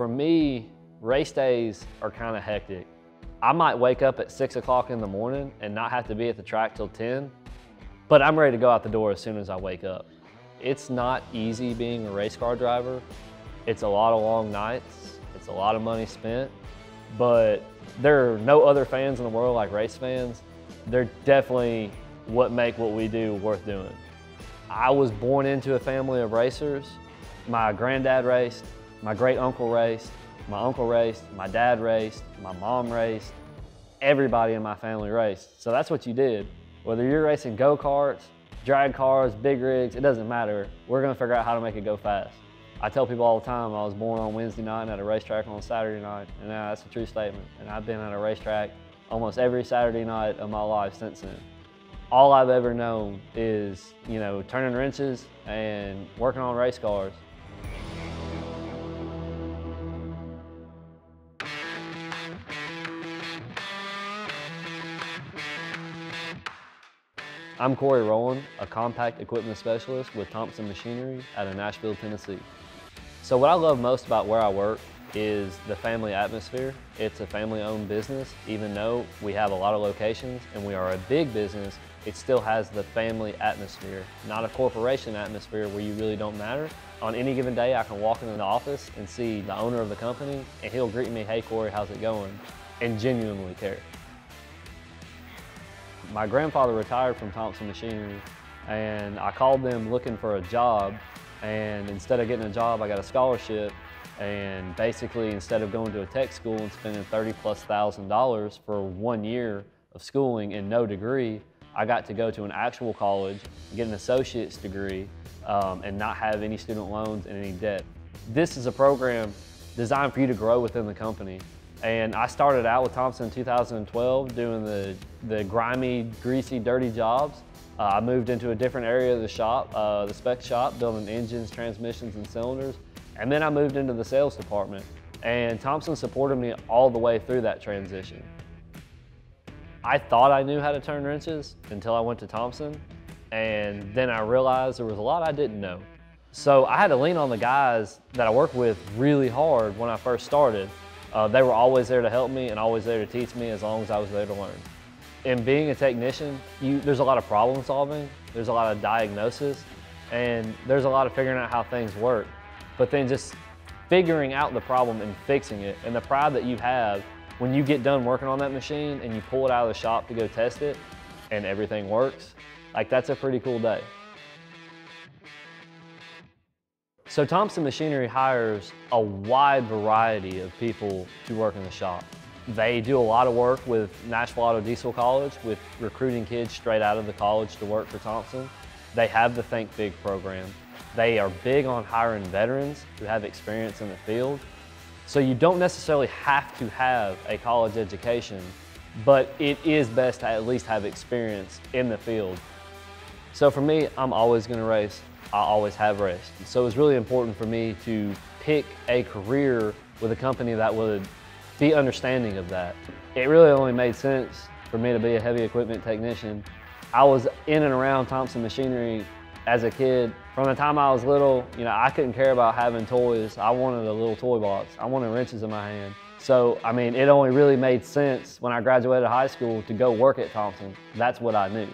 For me, race days are kind of hectic. I might wake up at 6 o'clock in the morning and not have to be at the track till 10, but I'm ready to go out the door as soon as I wake up. It's not easy being a race car driver. It's a lot of long nights. It's a lot of money spent, but there are no other fans in the world like race fans. They're definitely what make what we do worth doing. I was born into a family of racers. My granddad raced, my great uncle raced, my uncle raced, my dad raced, my mom raced. Everybody in my family raced. So that's what you did. Whether you're racing go-karts, drag cars, big rigs, it doesn't matter. We're gonna figure out how to make it go fast. I tell people all the time, I was born on Wednesday night and at a racetrack on Saturday night, and now that's a true statement. And I've been at a racetrack almost every Saturday night of my life since then. All I've ever known is, turning wrenches and working on race cars. I'm Corey Rowland, a compact equipment specialist with Thompson Machinery out of Nashville, Tennessee. So what I love most about where I work is the family atmosphere. It's a family-owned business. Even though we have a lot of locations and we are a big business, it still has the family atmosphere, not a corporation atmosphere where you really don't matter. On any given day, I can walk into the office and see the owner of the company, and he'll greet me, "Hey Corey, how's it going?" and genuinely care. My grandfather retired from Thompson Machinery, and I called them looking for a job, and instead of getting a job, I got a scholarship, and basically instead of going to a tech school and spending $30,000+ for 1 year of schooling and no degree, I got to go to an actual college, get an associate's degree, and not have any student loans and any debt. This is a program designed for you to grow within the company. And I started out with Thompson in 2012 doing the grimy, greasy, dirty jobs. I moved into a different area of the shop, the spec shop, building engines, transmissions, and cylinders. And then I moved into the sales department. And Thompson supported me all the way through that transition. I thought I knew how to turn wrenches until I went to Thompson. And then I realized there was a lot I didn't know. So I had to lean on the guys that I worked with really hard when I first started. They were always there to help me and always there to teach me as long as I was there to learn. In being a technician, there's a lot of problem solving, there's a lot of diagnosis, and there's a lot of figuring out how things work. But then just figuring out the problem and fixing it, and the pride that you have when you get done working on that machine and you pull it out of the shop to go test it and everything works, like that's a pretty cool day. So Thompson Machinery hires a wide variety of people to work in the shop. They do a lot of work with Nashville Auto Diesel College, with recruiting kids straight out of the college to work for Thompson. They have the Think Big program. They are big on hiring veterans who have experience in the field. So you don't necessarily have to have a college education, but it is best to at least have experience in the field. So for me, I'm always going to race. I always have raced. So it was really important for me to pick a career with a company that would be understanding of that. It really only made sense for me to be a heavy equipment technician. I was in and around Thompson Machinery as a kid. From the time I was little, I couldn't care about having toys. I wanted a little toy box. I wanted wrenches in my hand. So, it only really made sense when I graduated high school to go work at Thompson. That's what I knew.